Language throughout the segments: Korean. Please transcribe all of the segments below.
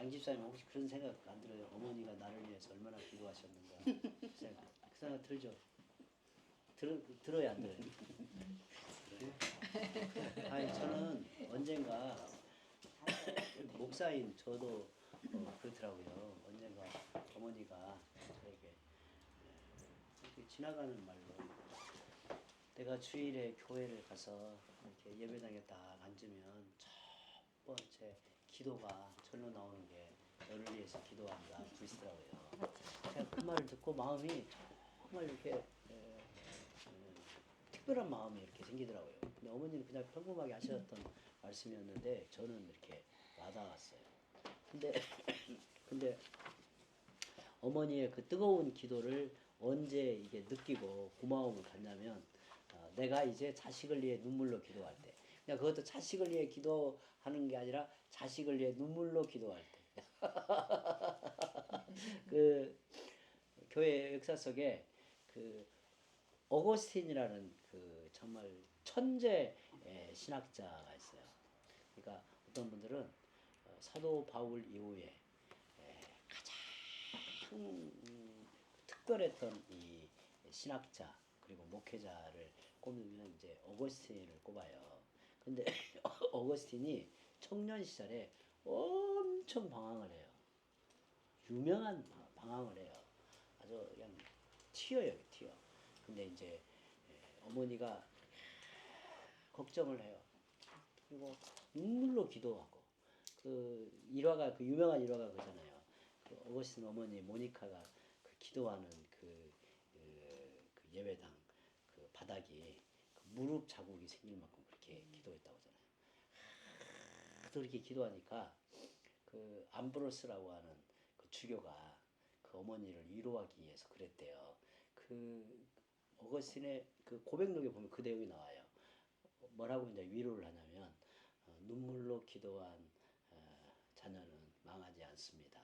양 집사님 혹시 그런 생각 안 들어요? 어머니가 나를 위해서 얼마나 기도하셨는가 그 생각 들죠? 들어야 안 들어요? 아니 저는 언젠가 목사인 저도 그렇더라고요. 언젠가 어머니가 저에게 이렇게 지나가는 말로 내가 주일에 교회를 가서 이렇게 예배당에 딱 앉으면 첫 번째 기도가 절로 나오는 게 너를 위해서 기도한다 그러시더라고요. 제가 그 말을 듣고 마음이 정말 이렇게 특별한 마음이 이렇게 생기더라고요. 근데 어머니는 그냥 평범하게 하셨던 말씀이었는데 저는 이렇게 와닿았어요. 근데 어머니의 그 뜨거운 기도를 언제 이게 느끼고 고마움을 갖냐면 내가 이제 자식을 위해 눈물로 기도할 때, 그냥 그것도 자식을 위해 기도하는 게 아니라 자식을 위해 눈물로 기도할 때. 그 교회 역사 속에 그 어거스틴이라는 그 정말 천재 신학자가 있어요. 그러니까 어떤 분들은 사도 바울 이후에 가장 특별했던 이 신학자 그리고 목회자를 꼽으면 이제 어거스틴을 꼽아요. 근데 어거스틴이 청년 시절에 엄청 방황을 해요. 유명한 방황을 해요. 아주 그냥 튀어요, 튀어. 근데 이제 어머니가 걱정을 해요. 그리고 눈물로 기도하고 그 일화가 그 유명한 일화가 그잖아요. 그 어거스틴 어머니 모니카가 그 기도하는 그 예배당 그 바닥이 그 무릎 자국이 생길 만큼 그렇게 기도했다고 하잖아요. 또 이렇게 기도하니까 그 암브로스라고 하는 그 주교가 그 어머니를 위로하기 위해서 그랬대요. 그 어거스틴의 그 고백록에 보면 그 내용이 나와요. 뭐라고 이제 위로를 하냐면 눈물로 기도한 자녀는 망하지 않습니다.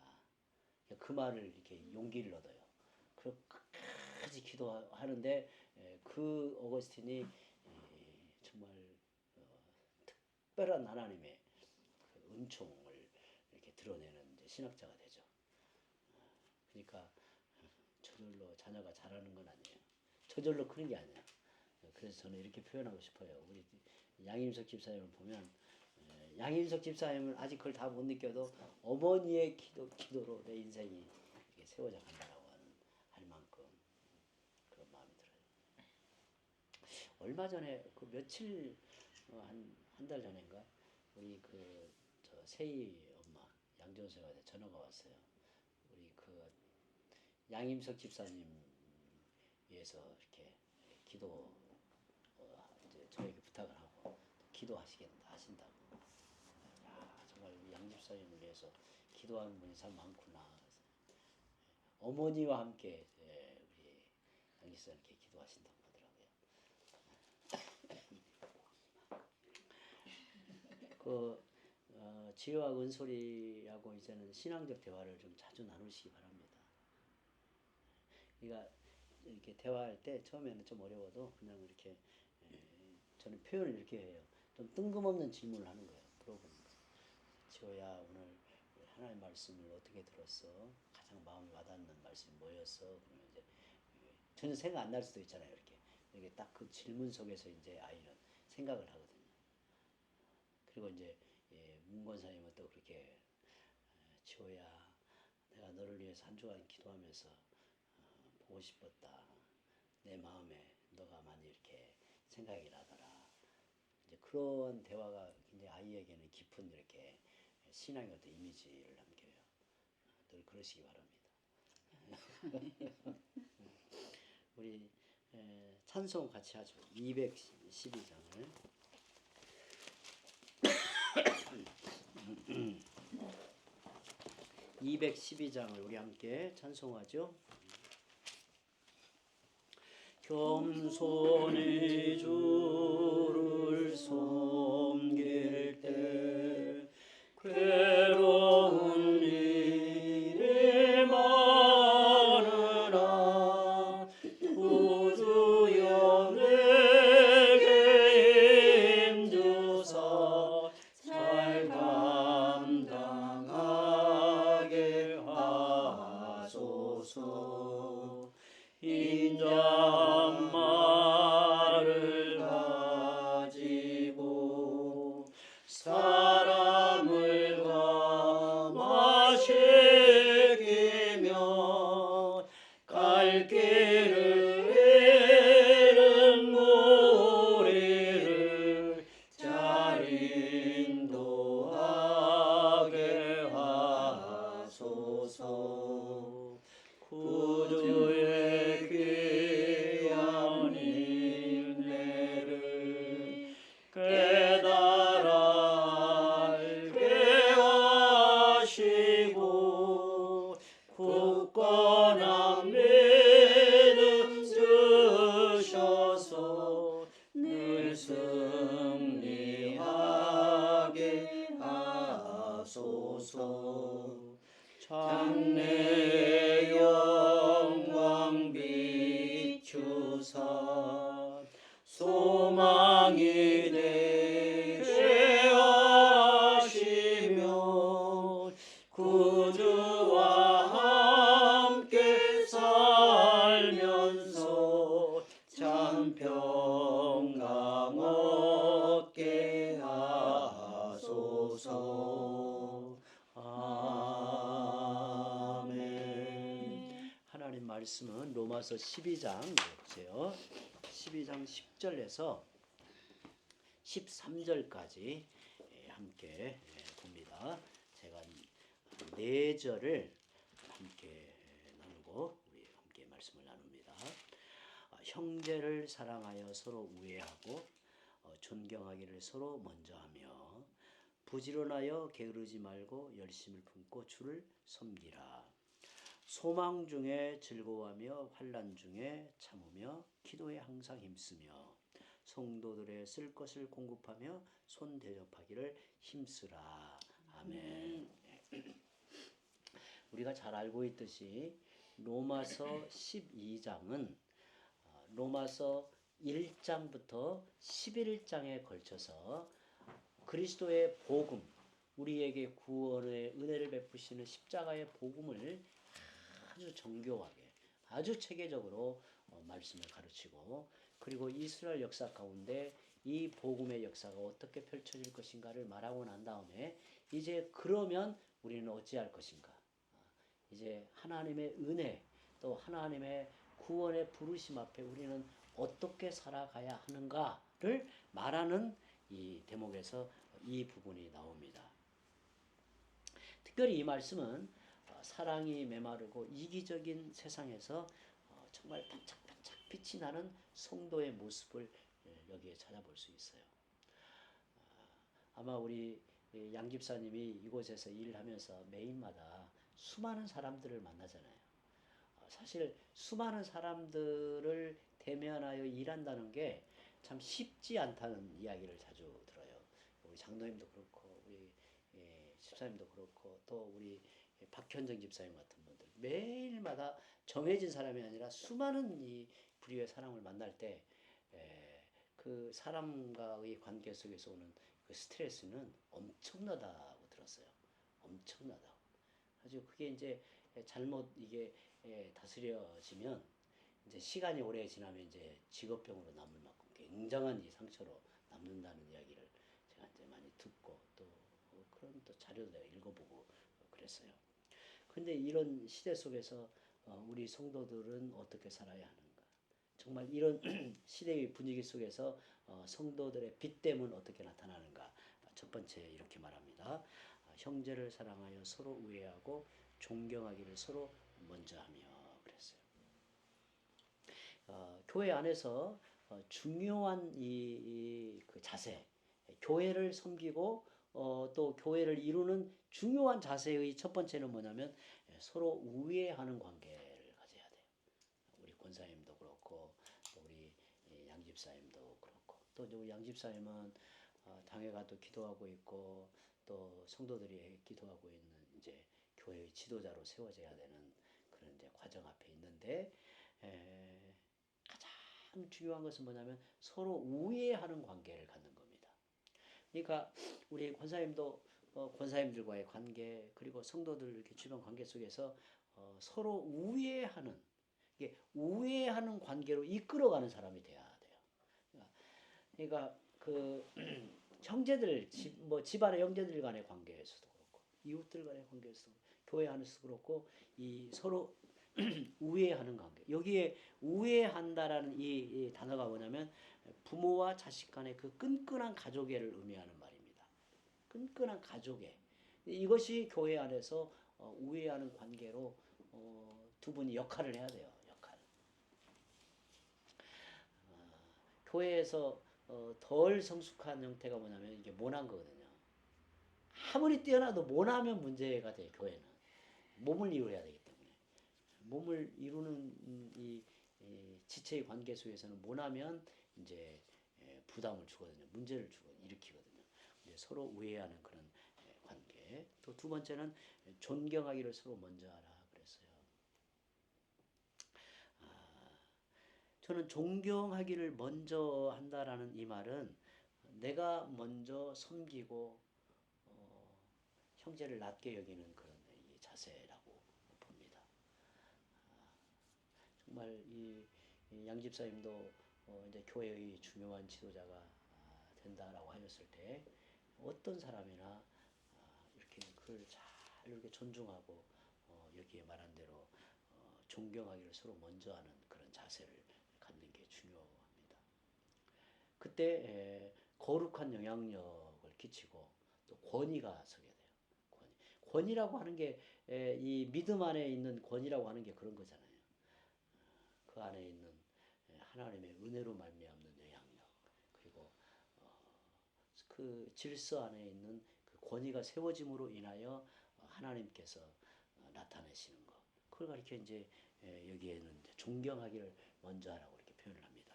그 말을 이렇게 용기를 얻어요. 그리고 끝까지 기도하는데 그 어거스틴이 정말 특별한 하나님의 그 은총을 이렇게 드러내는 이제 신학자가 되죠. 그러니까 저절로 자녀가 자라는 건 아니에요. 저절로 크는 게 아니야. 그래서 저는 이렇게 표현하고 싶어요. 우리 양임석 집사님을 보면 양임석 집사님은 아직 그걸 다 못 느껴도 어머니의 기도로 내 인생이 이렇게 세워져 간다라고 할 만큼 그런 마음이 들어요. 얼마 전에 그 며칠 한 달 전인가 우리 그 저 세희 엄마 양전세가 전화가 왔어요. 우리 그 양임석 집사님 위해서 이렇게 기도 이제 저에게 부탁을 하고 하신다고. 야, 정말 양 집사님을 위해서 기도하는 분이 참 많구나. 어머니와 함께 우리 양 집사님께 기도하신다고 하더라고요. 그 지혜와 은솔이하고 이제는 신앙적 대화를 좀 자주 나누시기 바랍니다. 그러니까 이렇게 대화할 때 처음에는 좀 어려워도 그냥 이렇게 저는 표현을 이렇게 해요. 좀 뜬금없는 질문을 하는 거예요. 물어보는 거예요. 지호야 오늘 하나님 말씀을 어떻게 들었어? 가장 마음에 와닿는 말씀이 뭐였어? 그러면 이제 전혀 생각 안 날 수도 있잖아요. 이렇게 딱 그 질문 속에서 이제 아이는 생각을 하거든요. 그리고 이제 문권사님은 또 그렇게 지호야 내가 너를 위해서 한 주간 기도하면서 보고 싶었다. 내 마음에 너가 많이 이렇게 생각이 나더라. 이제 그런 대화가 굉장히 아이에게는 깊은 이렇게 신앙의 어떤 이미지를 남겨요. 늘 그러시기 바랍니다. 우리 찬송 같이 하죠. 212장을 212장을 우리 함께 찬송하죠. 겸손히 주를 섬길 때 괴로운 일이 많으나 구주여 내게 힘주사 잘 감당하리라. 하소서. 장래의 영광 비추사 소망이 되게 하시며 구주와 함께 살면서 참 평강 얻게 하소서. 아멘. 하나님 말씀은 로마서 12장 보세요. 12장 10절에서 13절까지 함께 봅니다. 제가 4절을 함께 나누고 우리 함께 말씀을 나눕니다. 형제를 사랑하여 서로 우애하고 존경하기를 서로 먼저 하며 부지런하여 게으르지 말고 열심을 품고 주를 섬기라. 소망 중에 즐거워하며 환난 중에 참으며 기도에 항상 힘쓰며 성도들의 쓸 것을 공급하며 손 대접하기를 힘쓰라. 아멘. 우리가 잘 알고 있듯이 로마서 12장은 로마서 1장부터 11장에 걸쳐서 그리스도의 복음, 우리에게 구원의 은혜를 베푸시는 십자가의 복음을 아주 정교하게, 아주 체계적으로 말씀을 가르치고, 그리고 이스라엘 역사 가운데 이 복음의 역사가 어떻게 펼쳐질 것인가를 말하고 난 다음에 이제 그러면 우리는 어찌할 것인가? 이제 하나님의 은혜 또 하나님의 구원의 부르심 앞에 우리는 어떻게 살아가야 하는가를 말하는 이 대목에서 이 부분이 나옵니다. 특별히 이 말씀은 사랑이 메마르고 이기적인 세상에서 정말 반짝반짝 빛이 나는 성도의 모습을 여기에 찾아볼 수 있어요. 아마 우리 양 집사님이 이곳에서 일을 하면서 매일마다 수많은 사람들을 만나잖아요. 사실 수많은 사람들을 대면하여 일한다는 게 참 쉽지 않다는 이야기를 자주 들어요. 우리 장로님도 그렇고 우리 집사님도 그렇고 또 우리 박현정 집사님 같은 분들 매일마다 정해진 사람이 아니라 수많은 이 불의의 사람을 만날 때 그 사람과의 관계 속에서 오는 그 스트레스는 엄청나다고 들었어요. 엄청나다고. 아주 그게 이제 잘못 이게 다스려지면 이제 시간이 오래 지나면 이제 직업병으로 남을 만큼 굉장한 이 상처로 남는다는 이야기를 제가 이제 많이 듣고 또 그런 또 자료도 내가 읽어보고 그랬어요. 근데 이런 시대 속에서 우리 성도들은 어떻게 살아야 하는가? 정말 이런 시대의 분위기 속에서 성도들의 빛됨은 어떻게 나타나는가? 첫 번째 이렇게 말합니다. 형제를 사랑하여 서로 우애하고 존경하기를 서로 먼저 하며 그랬어요. 교회 안에서 중요한 그 자세, 교회를 섬기고 또 교회를 이루는 중요한 자세의 첫 번째는 뭐냐면 서로 우애하는 관계를 가져야 돼요. 우리 권사님도 그렇고 또 우리 양 집사님도 그렇고 또 우리 양 집사님은 당회 가도 기도하고 있고 또 성도들이 기도하고 있는 이제 교회의 지도자로 세워져야 되는 그런 이제 과정 앞에 있는데 가장 중요한 것은 뭐냐면 서로 우애하는 관계를 갖는 겁니다. 그러니까 우리 권사님도 권사님들과의 관계 그리고 성도들 이렇게 주변 관계 속에서 서로 우애하는 이게 우애하는 관계로 이끌어가는 사람이 돼야 돼요. 그러니까 그 형제들 뭐 집안의 형제들 간의 관계에서도 그렇고 이웃들 간의 관계에서도 교회 안에서도 그렇고 이 서로 우애하는 관계. 여기에 우애한다라는 이 단어가 뭐냐면 부모와 자식 간의 그 끈끈한 가족애를 의미하는 말입니다. 끈끈한 가족애. 이것이 교회 안에서 우애하는 관계로 두 분이 역할을 해야 돼요. 역할. 교회에서 덜 성숙한 형태가 뭐냐면 이게 모난 거거든요. 아무리 뛰어나도 모나면 문제가 돼 교회는. 몸을 이루어야 되기 때문에. 몸을 이루는 이 지체의 관계 속에서는 모나면 이제 부담을 주거든요. 문제를 일으키거든요. 이제 서로 우애하는 그런 관계. 자세. 또 두 번째는 존경하기를 서로 먼저 하라 그랬어요. 저는 존경하기를 먼저 한다라는 이 말은 내가 먼저 섬기고 형제를 낮게 여기는 그런 이 자세라고 봅니다. 정말 이 양집사님도 이제 교회의 중요한 지도자가 된다라고 하셨을 때 어떤 사람이나 이렇게 그를 잘 이렇게 존중하고 여기에 말한 대로 존경하기를 서로 먼저 하는 그런 자세를 갖는 게 중요합니다. 그때 거룩한 영향력을 끼치고 또 권위가 서게 돼요. 권위라고 하는 게 이 믿음 안에 있는 권위라고 하는 게 그런 거잖아요. 그 안에 있는 하나님의 은혜로 말미암는 영향력, 그리고 그 질서 안에 있는 그 권위가 세워짐으로 인하여 하나님께서 나타내시는 것. 그걸 가리켜 이제 여기에는 이제 존경하기를 먼저 하라고 이렇게 표현을 합니다.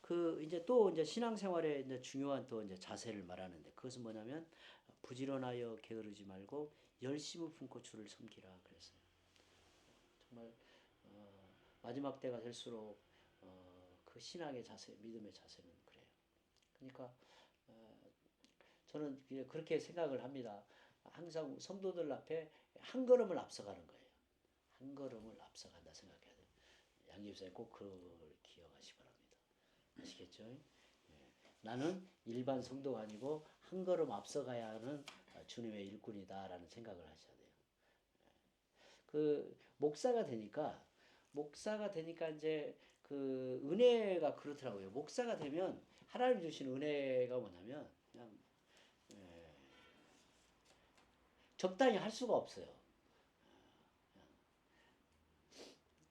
그 이제 또 이제 신앙생활에 이제 중요한 또 이제 자세를 말하는데 그것은 뭐냐면 부지런하여 게으르지 말고 열심을 품고 주를 섬기라 그랬어요. 정말 마지막 때가 될수록 그 신앙의 자세, 믿음의 자세는 그래요. 그러니까 저는 그렇게 생각을 합니다. 항상 성도들 앞에 한 걸음을 앞서가는 거예요. 한 걸음을 앞서간다 생각해야 돼요. 양집사님 꼭 그걸 기억하시 바랍니다. 아시겠죠? 나는 일반 성도가 아니고 한 걸음 앞서가야 하는 주님의 일꾼이다라는 생각을 하셔야 돼요. 그 목사가 되니까 이제 그 은혜가 그렇더라고요. 목사가 되면 하나님 주신 은혜가 뭐냐면 그냥 적당히 할 수가 없어요.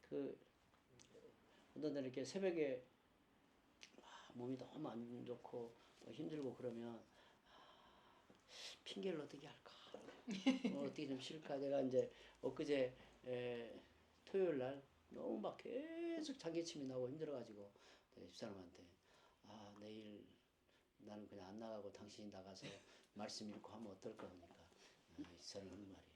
그 어떤 때는 이렇게 새벽에 몸이 너무 안 좋고 힘들고 그러면 핑계를 어떻게 할까? 어떻게 좀 쉴까? 내가 이제 엊그제 토요일 날 너무 막 계속 장기침이 나고 힘들어가지고 집사람한테 내일 나는 그냥 안 나가고 당신이 나가서 말씀 읽고 하면 어떨까 하니까 집사람 하는 말이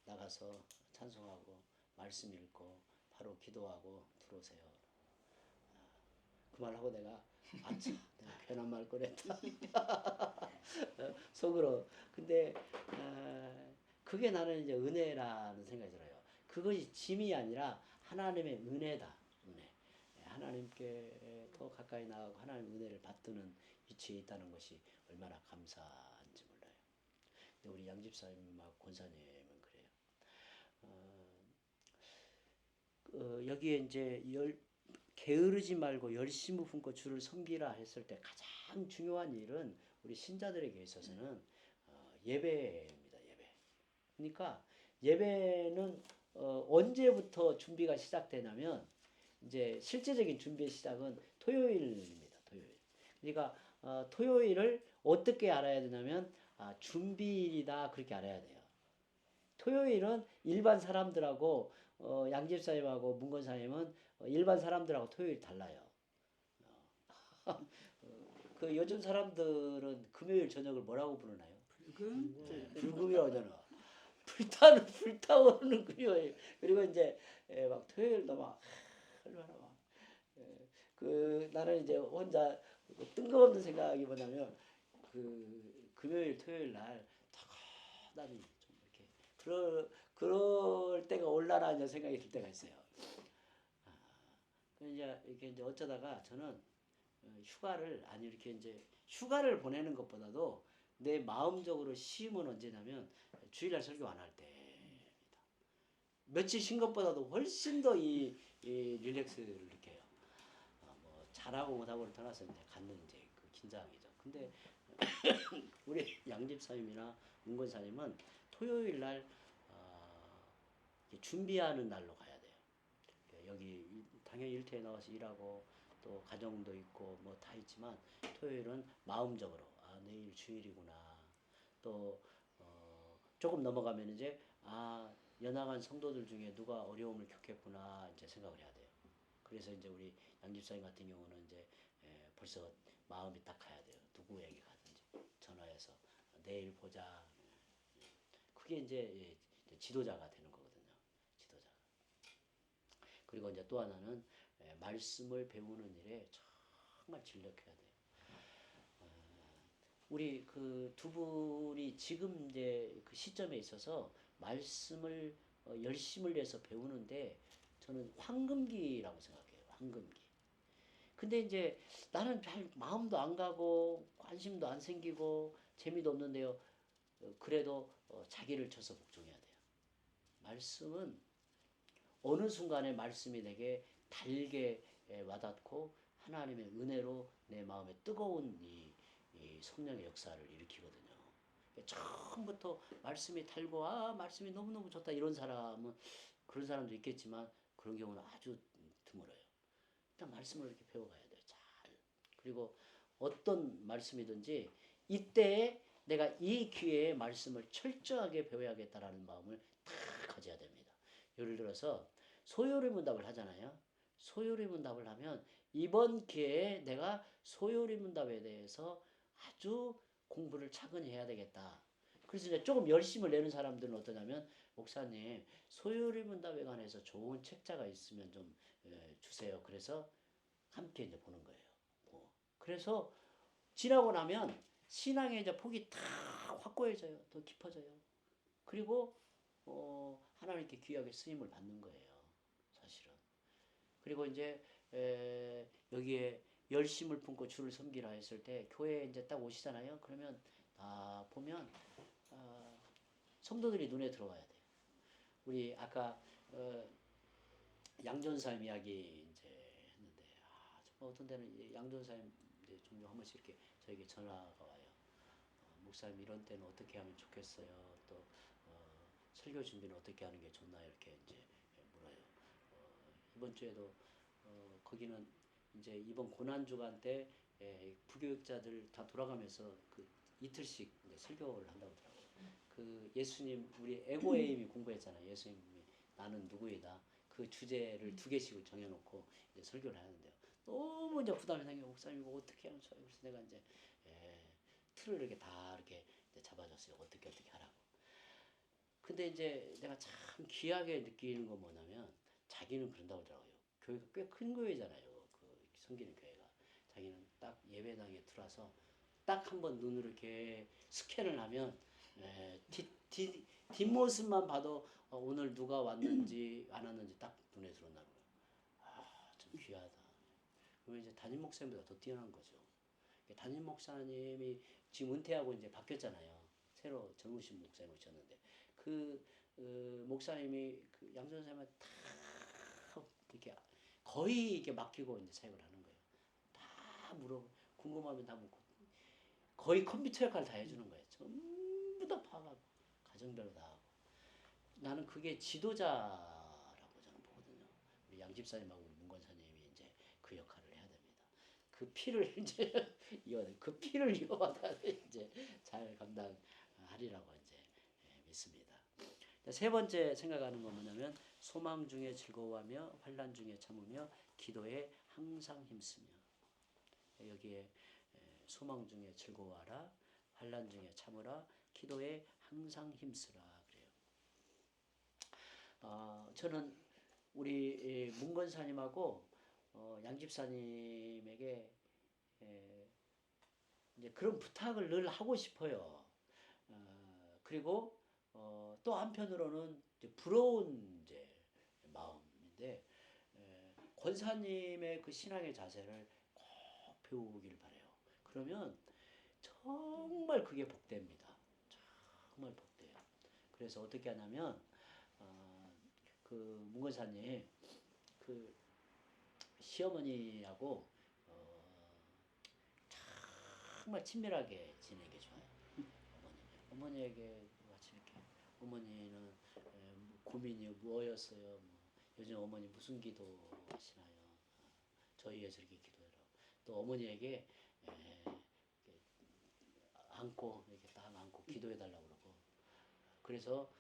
나가서 찬송하고 말씀 읽고 바로 기도하고 들어오세요. 그 말하고 내가 아차 내가 괜한 말 꺼냈다 속으로. 근데 그게 나는 이제 은혜라는 생각이 들어요. 그것이 짐이 아니라 하나님의 은혜다. 은혜. 하나님께 더 가까이 나가고 하나님의 은혜를 받드는 위치에 있다는 것이 얼마나 감사한지 몰라요. 근데 우리 양집사님하고 권사님은 그래요. 여기에 이제 게으르지 말고 열심을 품고 주를 섬기라 했을 때 가장 중요한 일은 우리 신자들에게 있어서는 예배입니다. 예배. 그러니까 예배는 언제부터 준비가 시작되냐면 이제 실제적인 준비의 시작은 토요일입니다. 토요일. 그러니까 토요일을 어떻게 알아야 되냐면 준비일이다 그렇게 알아야 돼요. 토요일은 일반 사람들하고 양집사님하고 문건사님은 일반 사람들하고 토요일 달라요. 그 요즘 사람들은 금요일 저녁을 뭐라고 부르나요? 불금이라고 하잖아. 불타오르는 금요일. 그리고 이제 막 토요일도 막 얼마나 막 나는 이제 혼자 뜬금없는 생각이 뭐냐면 그 금요일 토요일 날 나는 좀 이렇게 그럴 때가 올라나 이제 생각이 들 때가 있어요. 이제 이렇게 이제 어쩌다가 저는 휴가를 보내는 것보다도 내 마음적으로 쉼은 언제냐면 주일날 설교 안 할 때입니다. 며칠 쉰 것보다도 훨씬 더 이 릴렉스를 느껴요. 뭐 잘하고 못하고를 떠나서 이제 갖는 이제 그 긴장이죠. 근데 우리 양집사님이나 문건사님은 토요일 날 준비하는 날로 가야 돼요. 여기 당연히 일터에 나와서 일하고 또 가정도 있고 뭐 다 있지만 토요일은 마음적으로 내일 주일이구나. 또 조금 넘어가면 이제 연약한 성도들 중에 누가 어려움을 겪겠구나 이제 생각을 해야 돼요. 그래서 이제 우리 양집사님 같은 경우는 이제 벌써 마음이 딱 가야 돼요. 누구에게 가든지 전화해서 내일 보자. 그게 이제 지도자가 되는 거거든요. 지도자. 그리고 이제 또 하나는 말씀을 배우는 일에 정말 진력해야 돼요. 우리 그 두 분이 지금 이제 그 시점에 있어서 말씀을 열심을 내서 배우는데 저는 황금기라고 생각해요. 황금기. 근데 이제 나는 잘 마음도 안 가고 관심도 안 생기고 재미도 없는데요. 그래도 자기를 쳐서 복종해야 돼요. 말씀은 어느 순간에 말씀이 내게 달게 와닿고 하나님의 은혜로 내 마음에 뜨거운 이 성령의 역사를 일으키거든요. 처음부터 말씀이 달고 말씀이 너무너무 좋다 이런 사람은 그런 사람도 있겠지만 그런 경우는 아주 드물어요. 일단 말씀을 이렇게 배워가야 돼요. 잘. 그리고 어떤 말씀이든지 이때에 내가 이 기회에 말씀을 철저하게 배워야겠다라는 마음을 다 가져야 됩니다. 예를 들어서 소요리 문답을 하잖아요. 소요리 문답을 하면 이번 기회에 내가 소요리 문답에 대해서 아주 공부를 차근히 해야 되겠다. 그래서 이제 조금 열심을 내는 사람들은 어떠냐면 목사님 소요리 문답에 관해서 좋은 책자가 있으면 좀 주세요. 그래서 함께 이제 보는 거예요. 그래서 지나고 나면 신앙의 이제 폭이 다 확고해져요. 더 깊어져요. 그리고 하나님께 귀하게 쓰임을 받는 거예요. 사실은. 그리고 이제 여기에 열심을 품고 주를 섬기라 했을 때 교회에 이제 딱 오시잖아요. 그러면 보면 성도들이 눈에 들어와야 돼요. 우리 아까 양전사님 이야기 이제 했는데 정말 어떤 데는 양전사님 이제 종종 한 번씩 이렇게 저에게 전화가 와요. 목사님 이런 때는 어떻게 하면 좋겠어요. 또 설교 준비는 어떻게 하는 게 좋나요? 이렇게 이제 물어요. 이번 주에도 거기는 이제 이번 고난 주간 때 부교육자들 다 돌아가면서 그 이틀씩 이제 설교를 한다고 하더라고요. 그 예수님 우리 에고에임이 공부했잖아요. 예수님이 나는 누구이다. 그 주제를 두 개씩을 정해놓고 이제 설교를 하는데요. 너무 이제 부담이 생겨 목사님 이거 어떻게 하면 좋아요. 그래서 내가 이제 틀을 이렇게 다 이렇게 잡아줬어요. 어떻게 하라고. 근데 이제 내가 참 귀하게 느끼는 건 뭐냐면 자기는 그런다고 하더라고요. 교회가 꽤 큰 교회잖아요. 그 섬기는 교회가. 자기는 딱 예배당에 들어와서 딱 한번 눈으로 이렇게 스캔을 하면 뒷모습만 봐도 오늘 누가 왔는지 안 왔는지 딱 눈에 들어온다는 거예요. 참 귀하다. 그러면 이제 담임 목사님보다 더 뛰어난 거죠. 담임 목사님이 지금 은퇴하고 이제 바뀌었잖아요. 새로 젊으신 목사님 오셨는데 그 목사님이 그 양전사님한테 다 이렇게 거의 이렇게 맡기고 이제 사역을 하는 거예요. 다 궁금하면 다 묻고 거의 컴퓨터 역할을 다 해주는 거예요. 전부 다 파악하고 가정별로 다 하고 나는 그게 지도자라고 저는 보거든요. 우리 양 집사님하고 우리 문 권사님이 이제 그 역할을 해야 됩니다. 그 피를 이제 그 피를 이어받아 이제 잘 감당하리라고 이제 믿습니다. 세 번째 생각하는 건 뭐냐면 소망 중에 즐거워하며 환난 중에 참으며 기도에 항상 힘쓰며 여기에 소망 중에 즐거워하라 환난 중에 참으라 기도에 항상 힘쓰라 그래요. 저는 우리 문건사님하고 양집사님에게 이제 그런 부탁을 늘 하고 싶어요. 그리고 또 한편으로는 이제 부러운 이제 마음인데 권사님의 그 신앙의 자세를 꼭 배우길 바래요. 그러면 정말 그게 복됩니다. 정말 복돼요. 그래서 어떻게 하냐면 그 문건사님 그 시어머니하고 정말 친밀하게 지내는 게 좋아요. 어머니에게 같이 이렇게 어머니는 고민이 뭐였어요? 요즘 어머니 무슨 기도 하시나요? 저희 위해서 이렇게 기도해라. 또 어머니에게 안고 이렇게 딱 안고 기도해 달라고 그러고 그래서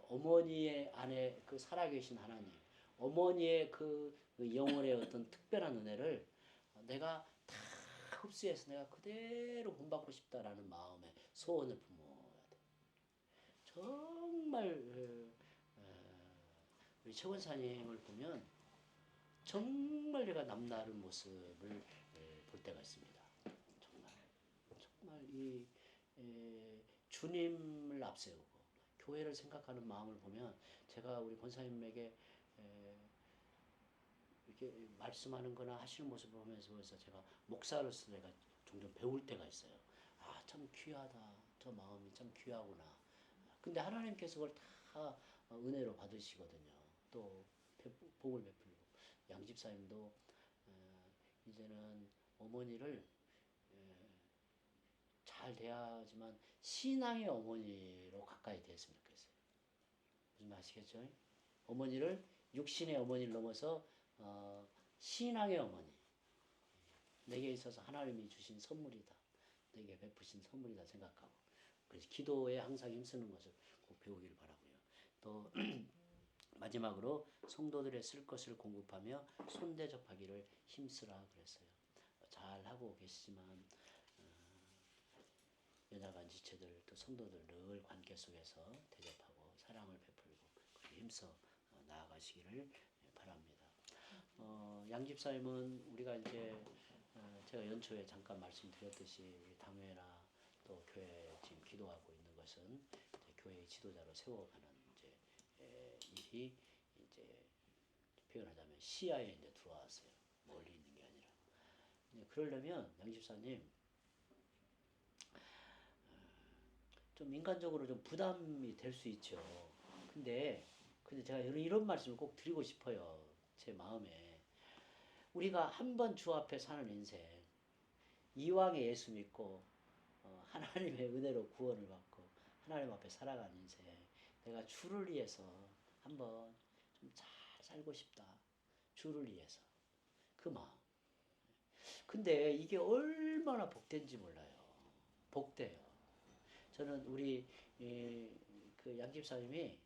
어머니의 안에 그 살아계신 하나님, 어머니의 그 영혼의 어떤 특별한 은혜를 내가 다 흡수해서 내가 그대로 본받고 싶다라는 마음에 소원을 품어요. 정말 우리 최 권사님을 보면 정말 내가 남다른 모습을 볼 때가 있습니다. 정말 정말 이 주님을 앞세우고 교회를 생각하는 마음을 보면 제가 우리 권사님에게 이렇게 말씀하는 거나 하시는 모습을 보면서 제가 목사로서 내가 종종 배울 때가 있어요. 아, 참 귀하다. 저 마음이 참 귀하구나. 근데 하나님께서 그걸 다 은혜로 받으시거든요. 또 복을 베풀고 양집사님도 이제는 어머니를 잘 대하지만 신앙의 어머니로 가까이 됐으면 좋겠어요. 무슨 말 아시겠죠? 어머니를 육신의 어머니를 넘어서 신앙의 어머니. 내게 있어서 하나님이 주신 선물이다. 내게 베푸신 선물이다 생각하고 그래서 기도에 항상 힘쓰는 것을 꼭 배우기를 바라고요. 또 마지막으로 성도들의 쓸 것을 공급하며 손대접하기를 힘쓰라 그랬어요. 잘 하고 계시지만 연약한 지체들 또 성도들 늘 관계 속에서 대접하고 사랑을 베풀고 그렇게 힘써 나아가시기를 바랍니다. 양집사님은 우리가 이제 제가 연초에 잠깐 말씀드렸듯이 우리 당회나 또 교회 지금 기도하고 있는 것은 이제 교회의 지도자로 세워가는 이제 일이 이제 표현하자면 시야에 이제 들어왔어요. 멀리 있는 게 아니라. 그러려면 양집사님 좀 인간적으로 좀 부담이 될 수 있죠. 근데 제가 이런 말씀을 꼭 드리고 싶어요. 제 마음에. 우리가 한 번 주 앞에 사는 인생, 이왕에 예수 믿고 하나님의 은혜로 구원을 받고 하나님 앞에 살아가는 인생, 내가 주를 위해서 한번 좀 잘 살고 싶다. 주를 위해서. 그 마음. 근데 이게 얼마나 복된지 몰라요. 복돼요. 저는 우리 그 양집사님이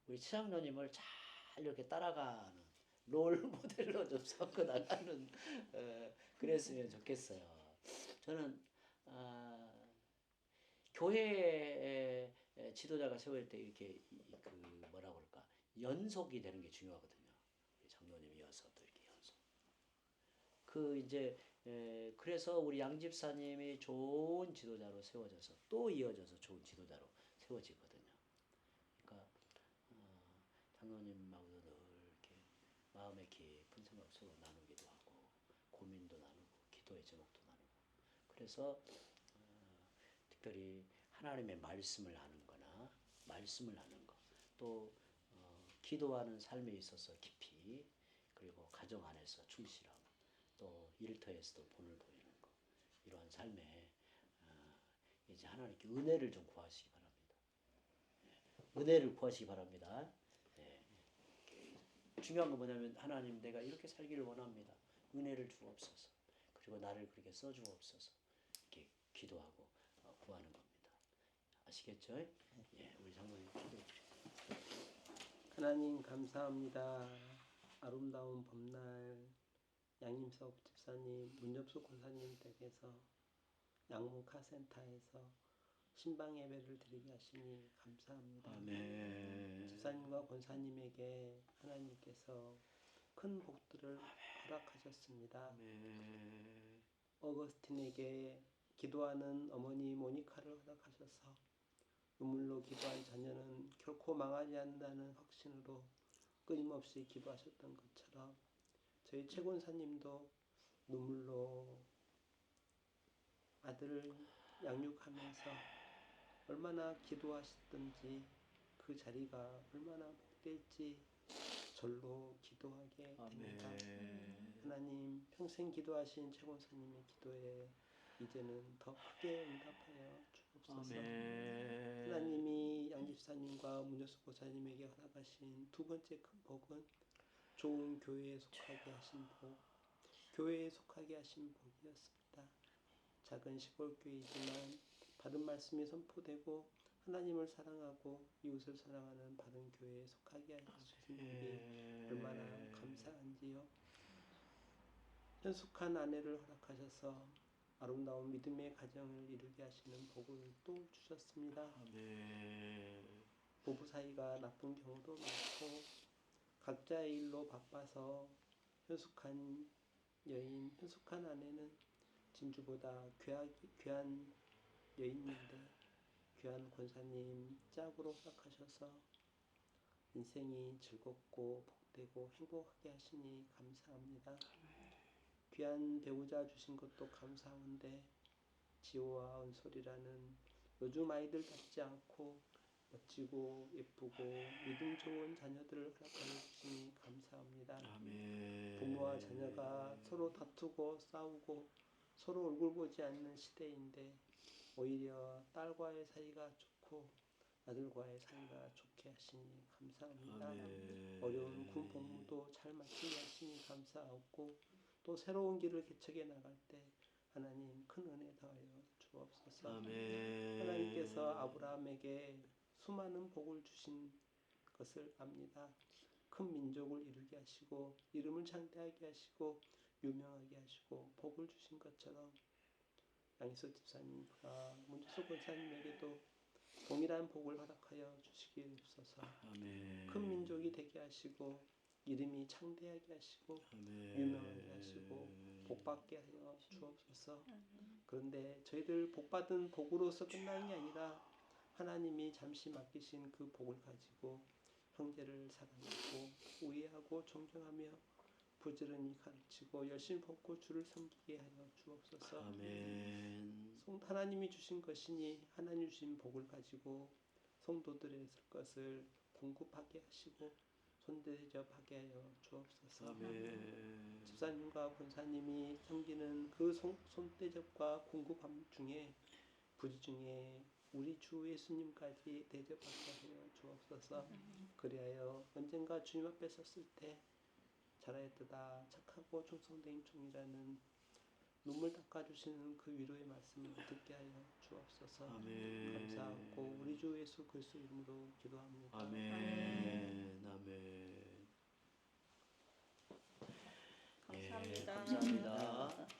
우리 최장로님을 잘 이렇게 따라가는 롤 모델로 좀 섞어 나가는 그랬으면 좋겠어요. 저는 교회 지도자가 세울 때 이렇게 그 뭐라 그럴까 연속이 되는 게 중요하거든요. 장로님 이어서 또 이렇게 연속. 그 이제 그래서 우리 양 집사님이 좋은 지도자로 세워져서 또 이어져서 좋은 지도자로 세워지거든요. 그러니까 장로님하고도 늘 이렇게 마음의 깊은 생각 서로 나누기도 하고 고민도 나누고 기도의 제목도 나누고 그래서 특별히 하나님의 말씀을 하는거나 말씀을 하는 것 또 기도하는 삶에 있어서 깊이 그리고 가정 안에서 충실하고 또 일터에서도 본을 보이는 것 이러한 삶에 이제 하나님께 은혜를 좀 구하시기 바랍니다. 은혜를 구하시기 바랍니다. 네. 중요한 건 뭐냐면 하나님 내가 이렇게 살기를 원합니다. 은혜를 주옵소서. 그리고 나를 그렇게 써주옵소서. 이렇게 기도하고 구하는 겁니다. 아시겠죠? 예, 우리 장로님 기도해 주세요. 하나님 감사합니다. 아름다운 봄날 양임석 집사님, 문접수 권사님 댁에서 양목카센터에서 신방 예배를 드리게 하시니 감사합니다. 아멘. 집사님과 권사님에게 하나님께서 큰 복들을 허락하셨습니다. 아멘. 어거스틴에게 기도하는 어머니 모니카를 허락하셔서 눈물로 기도한 자녀는 결코 망하지 않는다는 확신으로 끊임없이 기도하셨던 것처럼 저희 최권사님도 눈물로 아들을 양육하면서 얼마나 기도하셨던지 그 자리가 얼마나 복될지 절로 기도하게 됩니다. 하나님 평생 기도하신 최권사님의 기도에 이제는 더 크게 응답하여 주옵소서. 하나님이 양집사님과 문여수 고사님에게 허락하신 두 번째 큰 복은 좋은 교회에 속하게 하신 복, 교회에 속하게 하신 복이었습니다. 작은 시골교회이지만 바른 말씀이 선포되고 하나님을 사랑하고 이웃을 사랑하는 바른 교회에 속하게 하신 복이 얼마나 감사한지요. 현숙한 아내를 허락하셔서 아름다운 믿음의 가정을 이루게 하시는 복을 또 주셨습니다. 아멘. 부부 사이가 나쁜 경우도 많고 각자의 일로 바빠서 현숙한 여인, 현숙한 아내는 진주보다 귀한 여인인데 귀한 권사님 짝으로 생각하셔서 인생이 즐겁고 복되고 행복하게 하시니 감사합니다. 귀한 배우자 주신 것도 감사한데 지호와 은솔이라는 요즘 아이들답지 않고 멋지고 예쁘고 믿음 좋은 자녀들을 허락하여 주시니 감사합니다. 아멘. 부모와 자녀가 서로 다투고 싸우고 서로 얼굴 보지 않는 시대인데 오히려 딸과의 사이가 좋고 아들과의 사이가 좋게 하시니 감사합니다. 아멘. 어려운 군 복무도 잘 마치게 하시니 감사하고 또 새로운 길을 개척해 나갈 때 하나님 큰 은혜 더하여 주옵소서. 아멘. 하나님께서 아브라함에게 수많은 복을 주신 것을 압니다. 큰 민족을 이루게 하시고 이름을 창대하게 하시고 유명하게 하시고 복을 주신 것처럼 양희석 집사님과 문주석 권사님에게도 동일한 복을 허락하여 주시기옵소서. 아멘. 큰 민족이 되게 하시고 이름이 창대하게 하시고 아멘. 유명하게 하시고 복받게 하여 주옵소서. 그런데 저희들 복받은 복으로서 끝나는 게 아니라 하나님이 잠시 맡기신 그 복을 가지고 형제를 사랑하고 우애하고 존경하며 부지런히 가르치고 열심히 복고 주를 섬기게 하여 주옵소서. 아멘. 하나님이 주신 것이니 하나님 주신 복을 가지고 성도들의 것을 공급하게 하시고 손대접하게 하여 주옵소서. 아멘. 집사님과 권사님이 섬기는 그 손대접과 공급함 중에 부지 중에 우리 주 예수님까지 대접하게 하여 주옵소서. 그리하여 언젠가 주님 앞에 섰을 때 잘하였도다 착하고 충성된 종이라는 눈물 닦아주시는 그 위로의 말씀을 듣게 하여 주옵소서. 아멘. 감사하고 우리 주 예수 그리스도 이름으로 기도합니다. 아멘. 아멘. 감사합니다. 감사합니다.